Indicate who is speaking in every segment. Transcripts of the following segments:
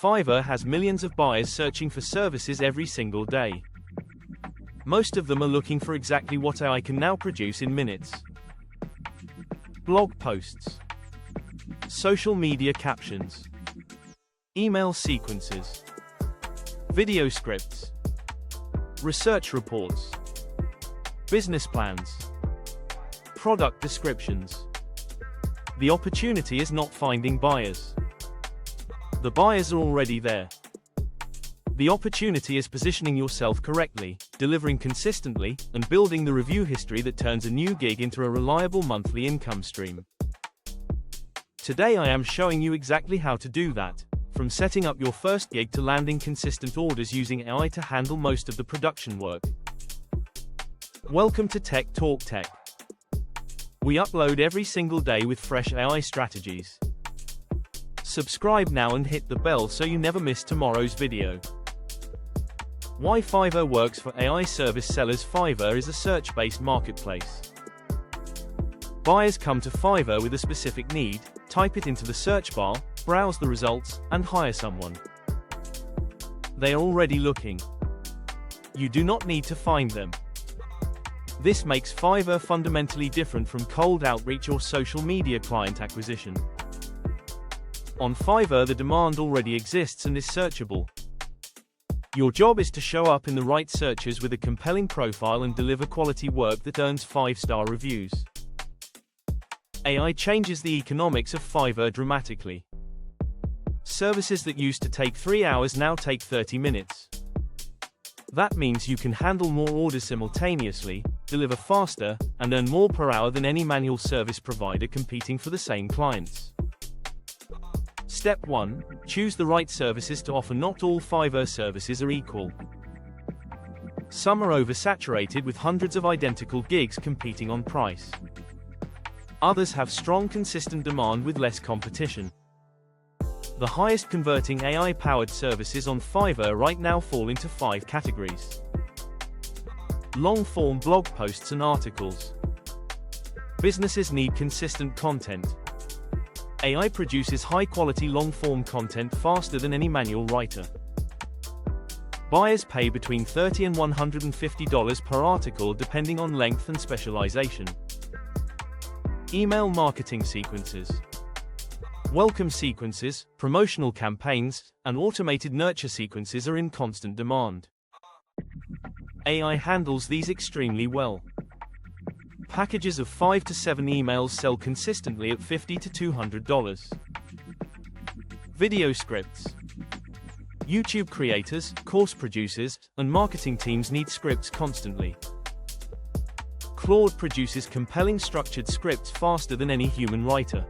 Speaker 1: Fiverr has millions of buyers searching for services every single day. Most of them are looking for exactly what AI can now produce in minutes. Blog posts, social media captions, email sequences, video scripts, research reports, business plans, product descriptions. The opportunity is not finding buyers. The buyers are already there. The opportunity is positioning yourself correctly, delivering consistently, and building the review history that turns a new gig into a reliable monthly income stream. Today I am showing you exactly how to do that, from setting up your first gig to landing consistent orders using AI to handle most of the production work. Welcome to Tech Talk Tech. We upload every single day with fresh AI strategies. Subscribe now and hit the bell so you never miss tomorrow's video. Why Fiverr works for AI service sellers. Fiverr is a search-based marketplace. Buyers come to Fiverr with a specific need, type it into the search bar, browse the results, and hire someone. They are already looking. You do not need to find them. This makes Fiverr fundamentally different from cold outreach or social media client acquisition. On Fiverr, the demand already exists and is searchable. Your job is to show up in the right searches with a compelling profile and deliver quality work that earns 5-star reviews. AI changes the economics of Fiverr dramatically. Services that used to take 3 hours now take 30 minutes. That means you can handle more orders simultaneously, deliver faster, and earn more per hour than any manual service provider competing for the same clients. Step 1. Choose the right services to offer. Not all Fiverr services are equal. Some are oversaturated with hundreds of identical gigs competing on price. Others have strong consistent demand with less competition. The highest converting AI-powered services on Fiverr right now fall into 5 categories. Long-form blog posts and articles. Businesses need consistent content. AI produces high-quality long-form content faster than any manual writer. Buyers pay between $30 and $150 per article depending on length and specialization. Email marketing sequences. Welcome sequences, promotional campaigns, and automated nurture sequences are in constant demand. AI handles these extremely well. Packages of 5 to 7 emails sell consistently at $50 to $200. Video scripts. YouTube creators, course producers, and marketing teams need scripts constantly. Claude produces compelling structured scripts faster than any human writer.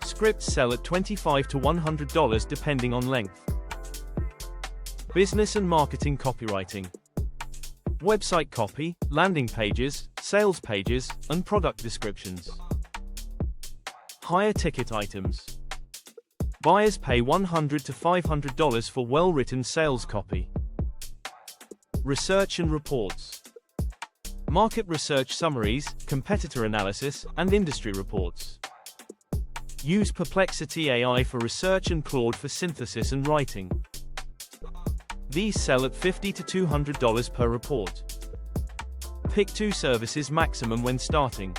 Speaker 1: Scripts sell at $25 to $100 depending on length. Business and marketing copywriting. Website copy, landing pages, sales pages, and product descriptions. Higher ticket items. Buyers pay $100 to $500 for well-written sales copy. Research and reports. Market research summaries, competitor analysis, and industry reports. Use Perplexity AI for research and Claude for synthesis and writing. These sell at $50 to $200 per report. Pick 2 services maximum when starting.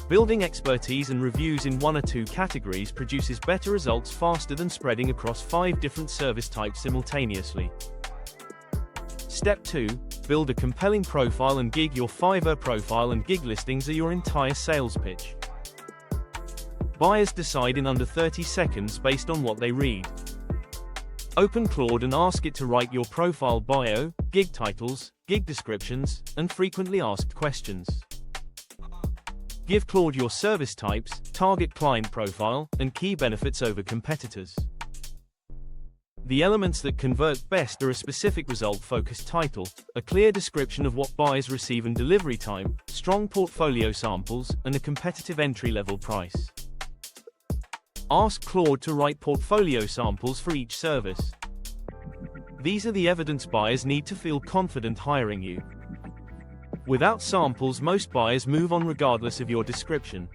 Speaker 1: Building expertise and reviews in 1 or 2 categories produces better results faster than spreading across 5 different service types simultaneously. Step 2. Build a compelling profile and gig. Your Fiverr profile and gig listings are your entire sales pitch. Buyers decide in under 30 seconds based on what they read. Open Claude and ask it to write your profile bio, gig titles, gig descriptions, and frequently asked questions. Give Claude your service types, target client profile, and key benefits over competitors. The elements that convert best are a specific result-focused title, a clear description of what buyers receive and delivery time, strong portfolio samples, and a competitive entry-level price. Ask Claude to write portfolio samples for each service. These are the evidence buyers need to feel confident hiring you. Without samples, most buyers move on regardless of your description.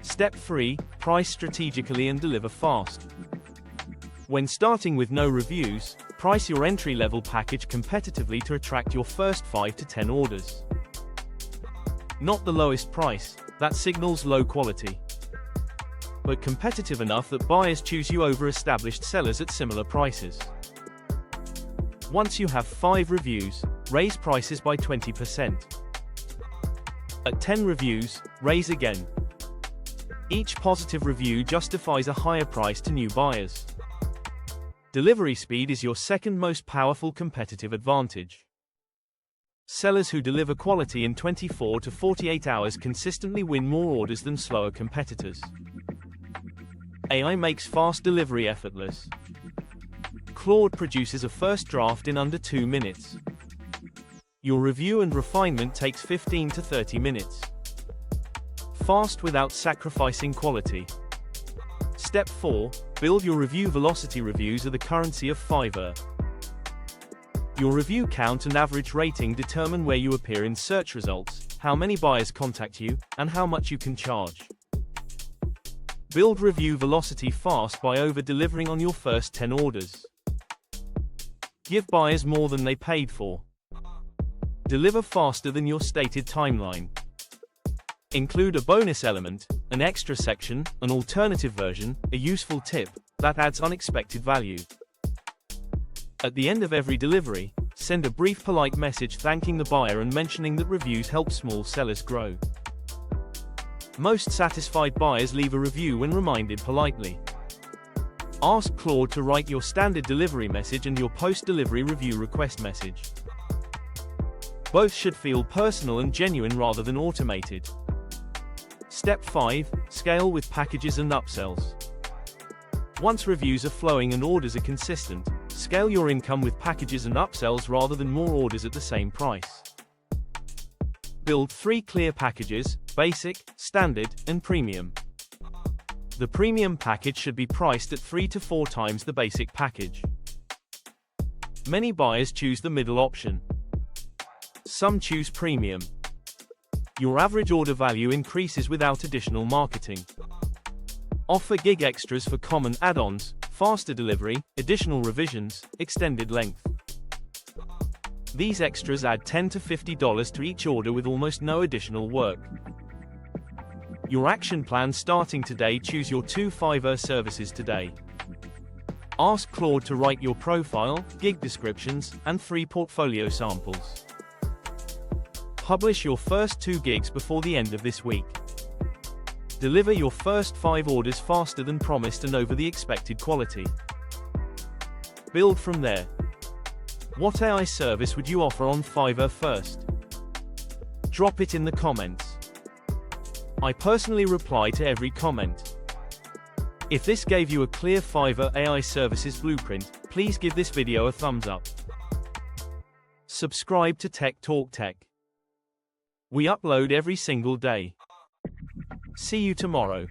Speaker 1: Step 3. Price strategically and deliver fast. When starting with no reviews, price your entry-level package competitively to attract your first 5 to 10 orders. Not the lowest price, that signals low quality, but competitive enough that buyers choose you over established sellers at similar prices. Once you have 5 reviews, raise prices by 20%. At 10 reviews, raise again. Each positive review justifies a higher price to new buyers. Delivery speed is your second most powerful competitive advantage. Sellers who deliver quality in 24 to 48 hours consistently win more orders than slower competitors. AI makes fast delivery effortless. Claude produces a first draft in under 2 minutes. Your review and refinement takes 15 to 30 minutes. Fast without sacrificing quality. Step 4. Build your review velocity. Reviews are the currency of Fiverr. Your review count and average rating determine where you appear in search results, how many buyers contact you, and how much you can charge. Build review velocity fast by over-delivering on your first 10 orders. Give buyers more than they paid for. Deliver faster than your stated timeline. Include a bonus element, an extra section, an alternative version, a useful tip that adds unexpected value. At the end of every delivery, send a brief polite message thanking the buyer and mentioning that reviews help small sellers grow. Most satisfied buyers leave a review when reminded politely. Ask Claude to write your standard delivery message and your post-delivery review request message. Both should feel personal and genuine rather than automated. Step 5. Scale with packages and upsells. Once reviews are flowing and orders are consistent, scale your income with packages and upsells rather than more orders at the same price. Build 3 clear packages: basic, standard, and premium. The premium package should be priced at 3 to 4 times the basic package. Many buyers choose the middle option. Some choose premium. Your average order value increases without additional marketing. Offer gig extras for common add-ons, faster delivery, additional revisions, extended length. These extras add $10 to $50 to each order with almost no additional work. Your action plan starting today. Choose your 2 Fiverr services today. Ask Claude to write your profile, gig descriptions, and free portfolio samples. Publish your first 2 gigs before the end of this week. Deliver your first 5 orders faster than promised and over the expected quality. Build from there. What AI service would you offer on Fiverr first? Drop it in the comments. I personally reply to every comment. If this gave you a clear Fiverr AI services blueprint, please give this video a thumbs up. Subscribe to Tech Talk Tech. We upload every single day. See you tomorrow.